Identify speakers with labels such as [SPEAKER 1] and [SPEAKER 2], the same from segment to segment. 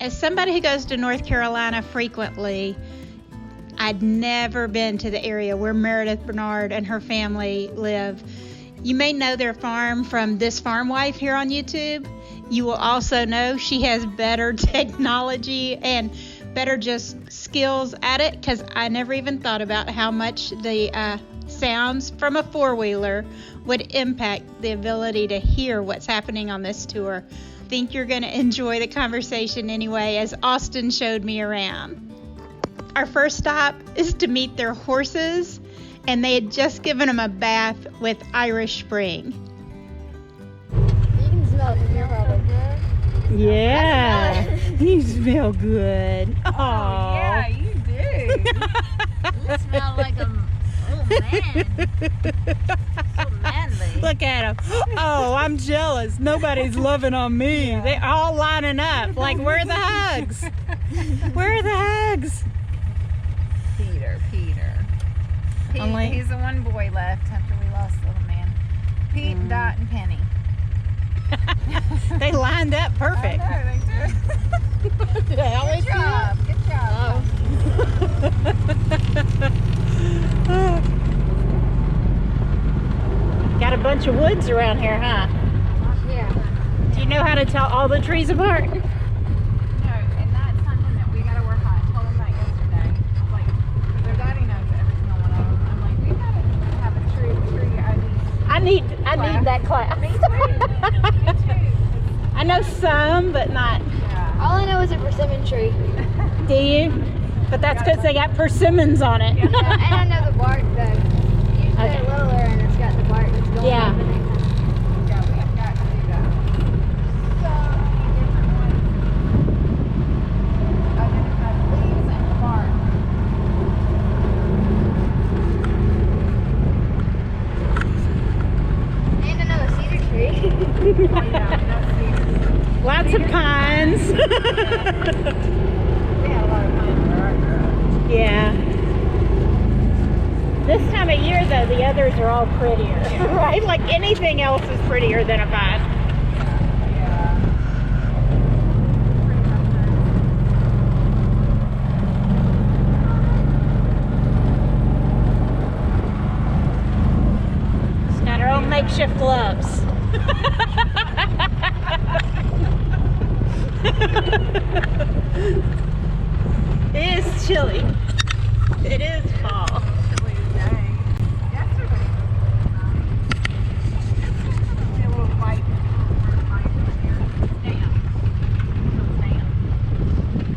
[SPEAKER 1] As somebody who goes to North Carolina frequently, I'd never been to the area where Meredith Bernard and her family live. You may know their farm from This Farm Wife here on YouTube. You will also know she has better technology and better just skills at it, because I never even thought about how much the sounds from a four-wheeler would impact the ability to hear what's happening on this tour. I think you're going to enjoy the conversation anyway, as Austin showed me around. Our first stop is to meet their horses, and they had just given them a bath with Irish Spring.
[SPEAKER 2] You can smell it from here, probably.
[SPEAKER 1] Yeah, you smell good.
[SPEAKER 3] Oh, yeah, you do.
[SPEAKER 2] You smell like a man. So manly.
[SPEAKER 1] Look at him. Oh, I'm jealous. Nobody's loving on me.
[SPEAKER 3] Yeah.
[SPEAKER 1] They're all lining up. Like, where are the hugs? Where are the hugs?
[SPEAKER 3] Peter. He's the one boy left after we lost little man. Pete, Dot, and Penny.
[SPEAKER 1] They lined up perfect.
[SPEAKER 3] I know, they do.
[SPEAKER 1] Yeah,
[SPEAKER 3] Good job. Good job.
[SPEAKER 1] Got a bunch of woods around here, huh?
[SPEAKER 2] Yeah.
[SPEAKER 1] Do you know how to tell all the trees apart?
[SPEAKER 3] No, and that's something that we got to work on. I told him that yesterday. Like, their daddy knows every single one of them. I'm like, we got to have a tree ID.
[SPEAKER 1] I need that class.
[SPEAKER 3] Me too.
[SPEAKER 1] I know some, but not.
[SPEAKER 3] Yeah.
[SPEAKER 2] All I know is a persimmon tree.
[SPEAKER 1] Do you? But that's because they got persimmons on it.
[SPEAKER 2] Yeah, and I know the bark though. Usually
[SPEAKER 1] Okay.
[SPEAKER 2] they're littler and it's got the bark that's going
[SPEAKER 1] Yeah.
[SPEAKER 2] up in it.
[SPEAKER 3] Yeah, we've got to do that. So many different ways. Identify the leaves and the bark.
[SPEAKER 2] And another cedar tree.
[SPEAKER 3] Oh yeah, that's cedar.
[SPEAKER 1] Lots of pines.
[SPEAKER 3] We had a lot of pines where I grew up.
[SPEAKER 1] Yeah. This time of year, though, the others are all prettier, right? Like anything else is prettier than a vine.
[SPEAKER 3] Yeah. Pretty much.
[SPEAKER 1] It's got our own makeshift gloves. It is chilly. It is fall.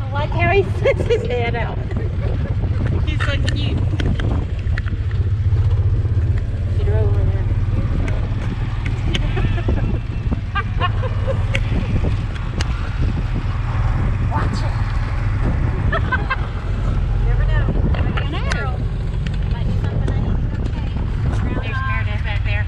[SPEAKER 1] I like how he sticks his head out. He's so cute. Get her over there. Watch it.
[SPEAKER 3] Never know.
[SPEAKER 1] I know. Might be something I need to go change. There's Meredith back there.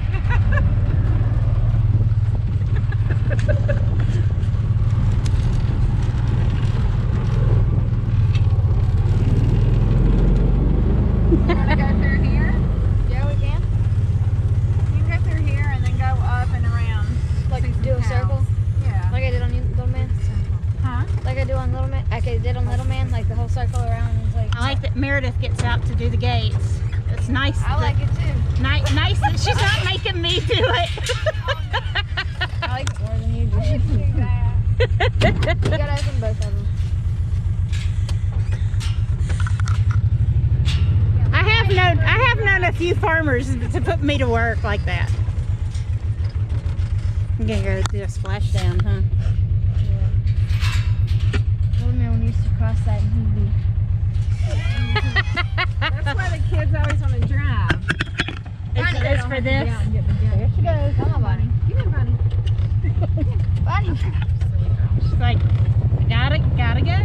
[SPEAKER 3] You want to go through here?
[SPEAKER 2] Yeah, we can.
[SPEAKER 3] You can go through here and then go up and around.
[SPEAKER 2] Like
[SPEAKER 3] See some
[SPEAKER 2] do a
[SPEAKER 3] cows.
[SPEAKER 2] circle.
[SPEAKER 3] Yeah.
[SPEAKER 2] Like I did on Little Man.
[SPEAKER 3] Huh?
[SPEAKER 2] Like I do on Little Man. Like I did on Little Man. Like the whole circle around. It's like.
[SPEAKER 1] I like that Meredith gets out to do the gates. It's nice.
[SPEAKER 2] I like it too.
[SPEAKER 1] Nice that she's not making me do it.
[SPEAKER 2] I like it more than you do.
[SPEAKER 3] You can do that.
[SPEAKER 2] You gotta open both of them.
[SPEAKER 1] I have known a few farmers to put me to work like that. I'm gonna go do a splashdown, huh?
[SPEAKER 2] Yeah. Little Man used to cross that and he'd be.
[SPEAKER 3] That's why the kids always want to drive.
[SPEAKER 1] It's for this.
[SPEAKER 3] Yeah, and get the gun.
[SPEAKER 1] There she goes.
[SPEAKER 2] Come on, Bonnie.
[SPEAKER 3] Come here, Bunny.
[SPEAKER 2] Bonnie.
[SPEAKER 1] She's like, gotta go.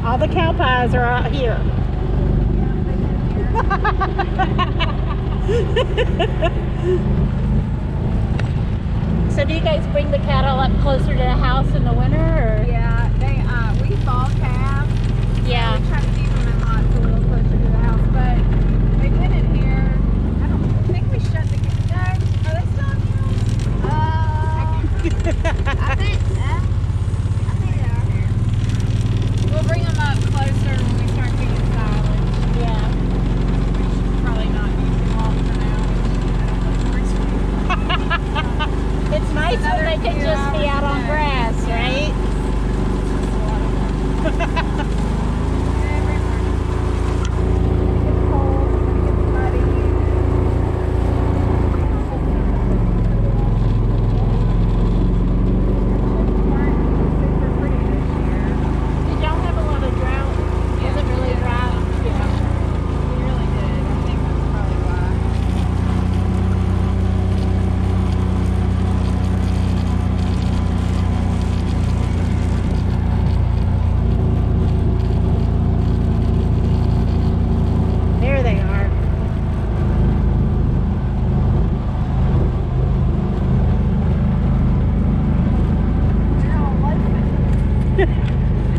[SPEAKER 1] All the cow pies are out here. So do you guys bring the cattle up closer to the house in the winter, or?
[SPEAKER 3] Yeah, we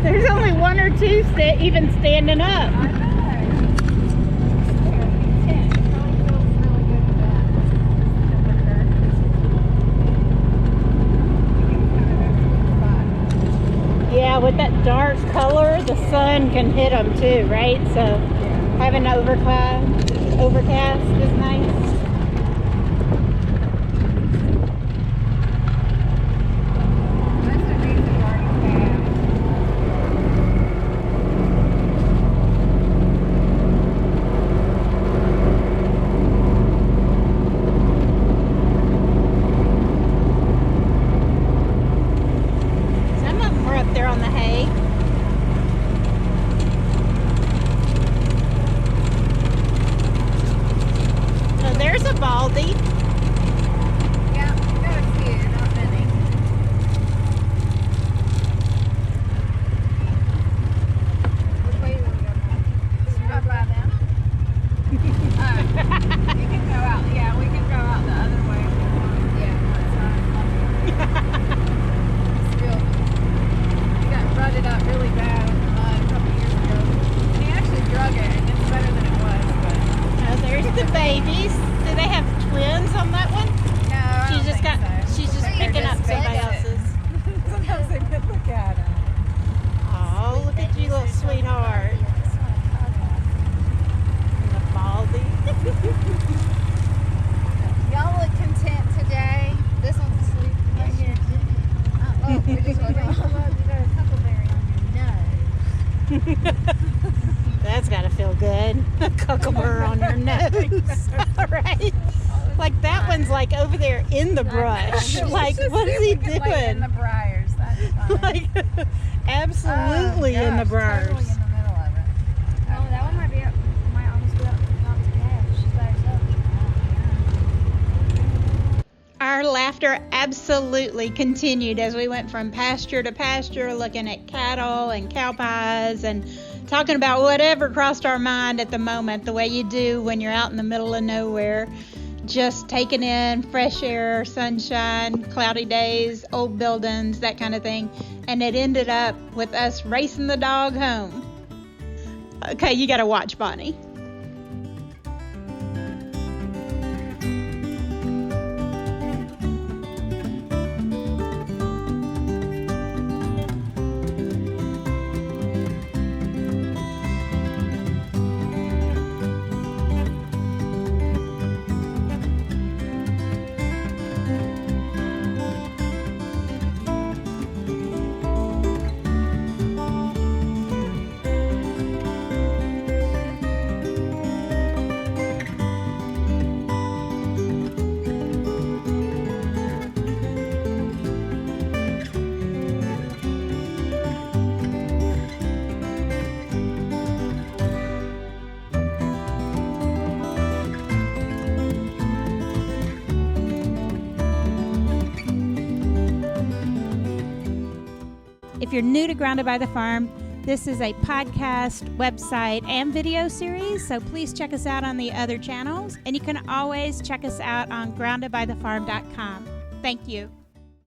[SPEAKER 1] There's only one or two even standing up.
[SPEAKER 3] I know. Very content. It probably feels really good with that.
[SPEAKER 1] Yeah, with that dark color, the sun can hit them too, right? So having overcast is nice.
[SPEAKER 3] That's the reason we already have.
[SPEAKER 1] Some of them were up there on the hay. So there's a baldy.
[SPEAKER 3] Yeah, you got a few, not many. Which way you want to go now? Go by them? You can go out. Yeah, we can go out the other way. Yeah, no, it's not. Still, he got rutted up really bad in the mud a couple years ago. And he actually drug it, and it's better than it was, but
[SPEAKER 1] Oh, there's the babies. Do they have twins on that one?
[SPEAKER 3] no, I don't think so.
[SPEAKER 1] She's just
[SPEAKER 3] They're
[SPEAKER 1] picking up
[SPEAKER 3] just
[SPEAKER 1] somebody
[SPEAKER 3] big.
[SPEAKER 1] else's.
[SPEAKER 3] Sometimes they could look at him.
[SPEAKER 1] Oh, look at you, little sweetheart. And the baldy.
[SPEAKER 3] Y'all look content today. This one's asleep right here. Oh, we're just going to you got a huckleberry on your nose.
[SPEAKER 1] That's gotta feel good. A cucumber on your nose. All right. Like that one's like over there in the brush. Like, what is he
[SPEAKER 3] In the
[SPEAKER 1] doing?
[SPEAKER 3] briars. That's fine.
[SPEAKER 1] Like, absolutely in the
[SPEAKER 3] Gosh,
[SPEAKER 1] briars.
[SPEAKER 3] Totally in the middle of it.
[SPEAKER 2] Oh, that one might almost be up to half. She's by herself.
[SPEAKER 1] Our laughter absolutely continued as we went from pasture to pasture, looking at cattle and cow pies and talking about whatever crossed our mind at the moment, the way you do when you're out in the middle of nowhere, just taking in fresh air, sunshine, cloudy days, old buildings, that kind of thing. And it ended up with us racing the dog home. Okay, you got to watch Bonnie. If you're new to Grounded by the Farm, this is a podcast, website, and video series, so please check us out on the other channels. And you can always check us out on groundedbythefarm.com. Thank you.